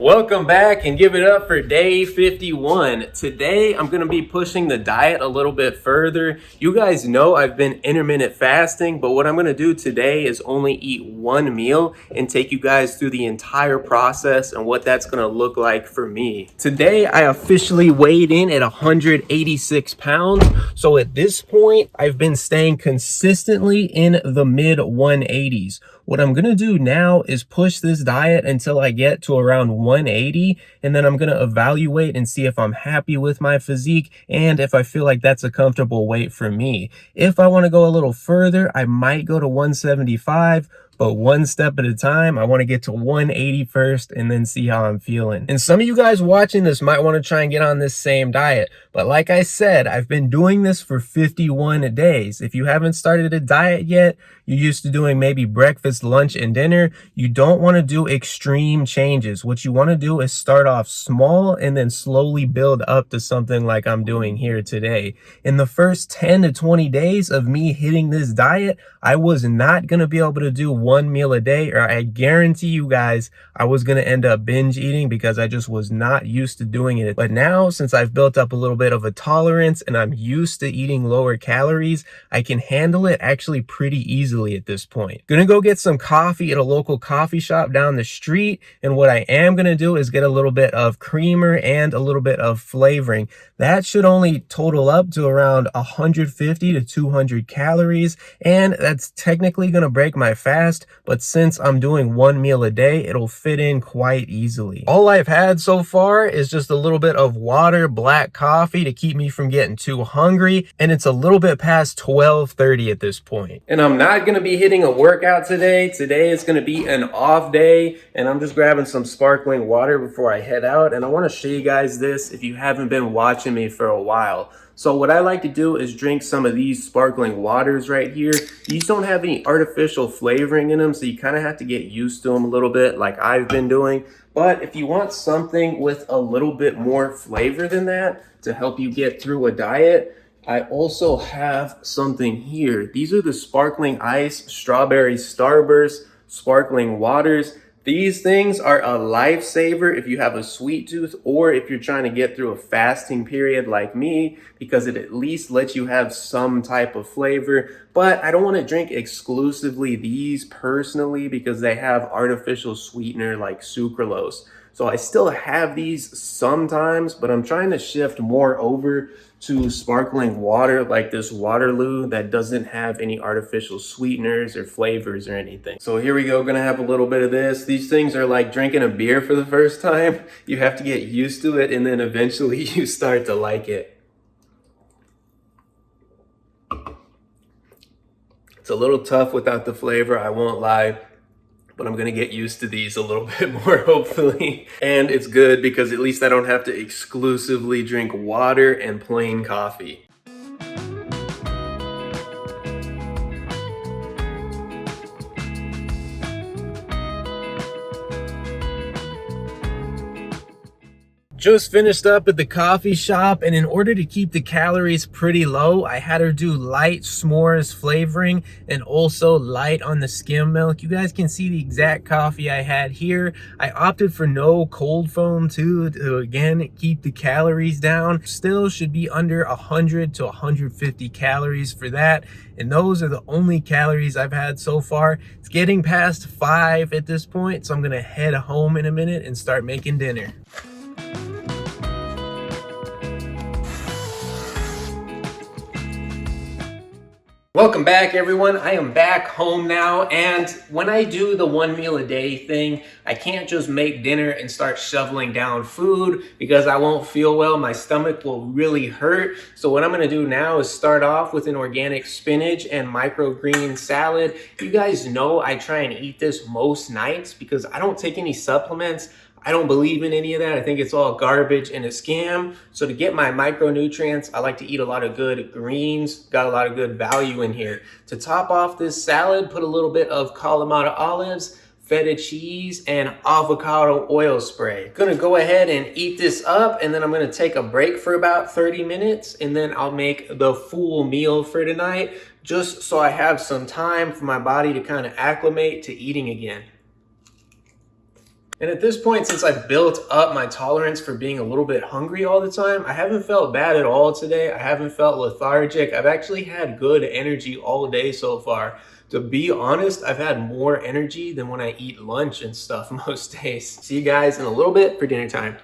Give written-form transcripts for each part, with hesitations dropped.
Welcome back and give it up for day 51. Today, I'm going to be pushing the diet a little bit further. You guys know I've been intermittent fasting, but what I'm going to do today is only eat one meal and take you guys through the entire process and what that's going to look like for me. Today, I officially weighed in at 186 pounds. So at this point, I've been staying consistently in the mid 180s. What I'm going to do now is push this diet until I get to around 180, and then I'm going to evaluate and see if I'm happy with my physique and if I feel like that's a comfortable weight for me. If I want to go a little further, I might go to 175. But one step at a time. I want to get to 180 first and then see how I'm feeling. And some of you guys watching this might want to try and get on this same diet. But like I said, I've been doing this for 51 days. If you haven't started a diet yet, you're used to doing maybe breakfast, lunch, and dinner, you don't want to do extreme changes. What you want to do is start off small and then slowly build up to something like I'm doing here today. In the first 10 to 20 days of me hitting this diet, I was not going to be able to do one meal a day, or I guarantee you guys I was going to end up binge eating because I just was not used to doing it. But now, since I've built up a little bit of a tolerance and I'm used to eating lower calories, I can handle it actually pretty easily at this point. Gonna go get some coffee at a local coffee shop down the street, and what I am gonna do is get a little bit of creamer and a little bit of flavoring. That should only total up to around 150 to 200 calories, and that's technically gonna break my fast, but since I'm doing one meal a day, it'll fit in quite easily. All I've had so far is just a little bit of water, black coffee to keep me from getting too hungry, and it's a little bit past 12:30 at this point. And I'm not gonna be hitting a workout today. Today is gonna be an off day, and I'm just grabbing some sparkling water before I head out, and I wanna show you guys this if you haven't been watching me for a while. So what I like to do is drink some of these sparkling waters right here. These don't have any artificial flavoring in them, so you kind of have to get used to them a little bit like I've been doing. But if you want something with a little bit more flavor than that to help you get through a diet, I also have something here. These are the Sparkling Ice Strawberry Starburst Sparkling Waters. These things are a lifesaver if you have a sweet tooth or if you're trying to get through a fasting period like me, because it at least lets you have some type of flavor. But I don't want to drink exclusively these personally because they have artificial sweetener like sucralose. So I still have these sometimes, but I'm trying to shift more over to sparkling water like this Waterloo that doesn't have any artificial sweeteners or flavors or anything. So here we go, gonna have a little bit of this. These things are like drinking a beer for the first time. You have to get used to it and then eventually you start to like it. It's a little tough without the flavor, I won't lie. But I'm gonna get used to these a little bit more, hopefully. And it's good because at least I don't have to exclusively drink water and plain coffee. Just finished up at the coffee shop, and in order to keep the calories pretty low, I had her do light s'mores flavoring and also light on the skim milk. You guys can see the exact coffee I had here. I opted for no cold foam too to again keep the calories down. Still should be under 100 to 150 calories for that, and those are the only calories I've had so far. It's getting past 5 at this point, so I'm gonna head home in a minute and start making dinner. Welcome back, everyone. I am back home now, and when I do the one meal a day thing, I can't just make dinner and start shoveling down food because I won't feel well. My stomach will really hurt. So what I'm going to do now is start off with an organic spinach and microgreen salad. You guys know I try and eat this most nights because I don't take any supplements. I don't believe in any of that. I think it's all garbage and a scam. So to get my micronutrients, I like to eat a lot of good greens, got a lot of good value in here. To top off this salad, put a little bit of Kalamata olives, feta cheese, and avocado oil spray. Gonna go ahead and eat this up, and then I'm gonna take a break for about 30 minutes, and then I'll make the full meal for tonight, just so I have some time for my body to kind of acclimate to eating again. And at this point, since I've built up my tolerance for being a little bit hungry all the time, I haven't felt bad at all today. I haven't felt lethargic. I've actually had good energy all day so far. To be honest, I've had more energy than when I eat lunch and stuff most days. See you guys in a little bit for dinner time.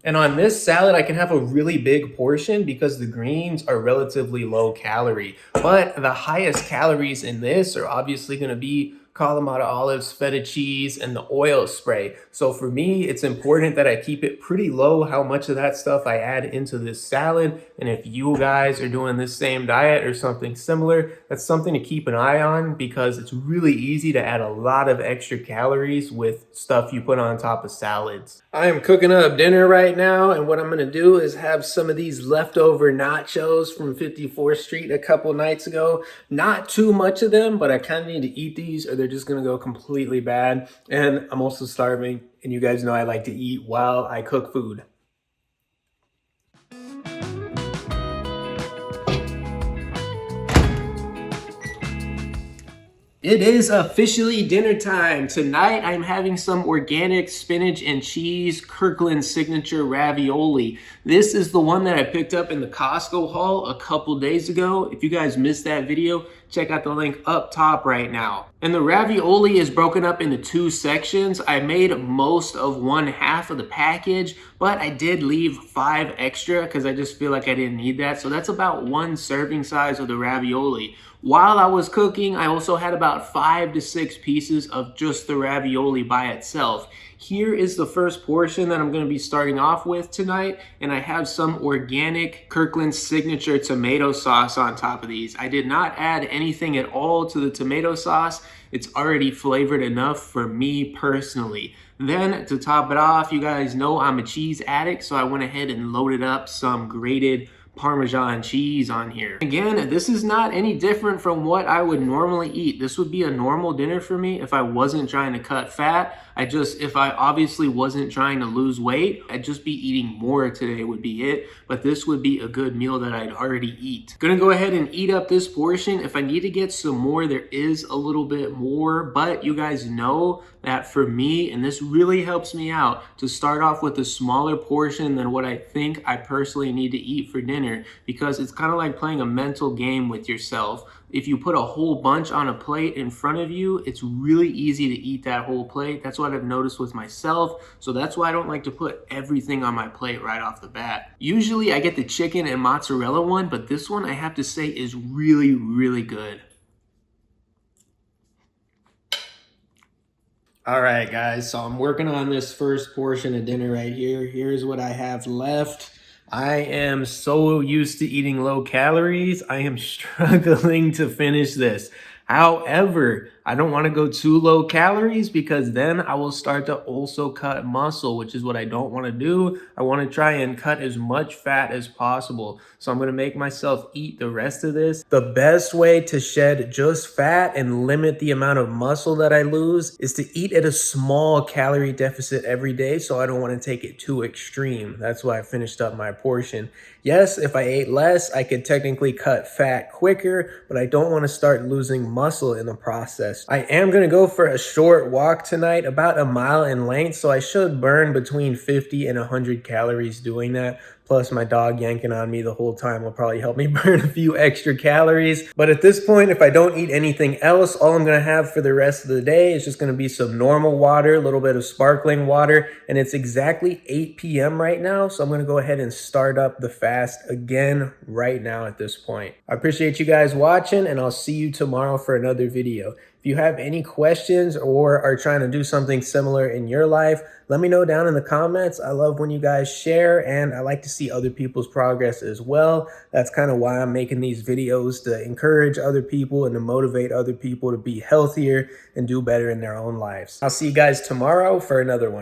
And on this salad, I can have a really big portion because the greens are relatively low calorie. But the highest calories in this are obviously going to be Kalamata olives, feta cheese, and the oil spray. So for me, it's important that I keep it pretty low how much of that stuff I add into this salad. And if you guys are doing this same diet or something similar, that's something to keep an eye on because it's really easy to add a lot of extra calories with stuff you put on top of salads. I am cooking up dinner right now, and what I'm gonna do is have some of these leftover nachos from 54th Street a couple nights ago. Not too much of them, but I kind of need to eat these or they're just gonna go completely bad. And I'm also starving, and you guys know I like to eat while I cook food. It is officially dinner time. Tonight, I'm having some organic spinach and cheese Kirkland signature ravioli. This is the one that I picked up in the Costco haul a couple days ago. If you guys missed that video, check out the link up top right now. And the ravioli is broken up into two sections. I made most of one half of the package, but I did leave 5 extra because I just feel like I didn't need that. So that's about 1 serving size of the ravioli. While I was cooking, I also had about 5 to 6 pieces of just the ravioli by itself. Here is the first portion that I'm going to be starting off with tonight, and I have some organic Kirkland signature tomato sauce on top of these. I did not add anything at all to the tomato sauce. It's already flavored enough for me personally. Then to top it off, you guys know I'm a cheese addict, so I went ahead and loaded up some grated Parmesan cheese on here. Again, this is not any different from what I would normally eat. This would be a normal dinner for me if I wasn't trying to cut fat. If I obviously wasn't trying to lose weight, I'd just be eating more today would be it. But this would be a good meal that I'd already eat. Gonna go ahead and eat up this portion. If I need to get some more, there is a little bit more, but you guys know that for me, and this really helps me out, to start off with a smaller portion than what I think I personally need to eat for dinner, because it's kind of like playing a mental game with yourself. If you put a whole bunch on a plate in front of you, it's really easy to eat that whole plate. That's what I've noticed with myself. So that's why I don't like to put everything on my plate right off the bat. Usually I get the chicken and mozzarella one, but this one I have to say is really, really good. All right, guys, so I'm working on this first portion of dinner right here. Here's what I have left. I am so used to eating low calories. I am struggling to finish this. However, I don't want to go too low calories because then I will start to also cut muscle, which is what I don't want to do. I want to try and cut as much fat as possible. So I'm going to make myself eat the rest of this. The best way to shed just fat and limit the amount of muscle that I lose is to eat at a small calorie deficit every day. So I don't want to take it too extreme. That's why I finished up my portion. Yes, if I ate less, I could technically cut fat quicker, but I don't want to start losing muscle in the process. I am going to go for a short walk tonight, about a mile in length, so I should burn between 50 and 100 calories doing that. Plus my dog yanking on me the whole time will probably help me burn a few extra calories. But at this point, if I don't eat anything else, all I'm gonna have for the rest of the day is just gonna be some normal water, a little bit of sparkling water, and it's exactly 8 p.m. right now. So I'm gonna go ahead and start up the fast again right now at this point. I appreciate you guys watching, and I'll see you tomorrow for another video. If you have any questions or are trying to do something similar in your life, let me know down in the comments. I love when you guys share, and I like to see other people's progress as well. That's kind of why I'm making these videos, to encourage other people and to motivate other people to be healthier and do better in their own lives. I'll see you guys tomorrow for another one.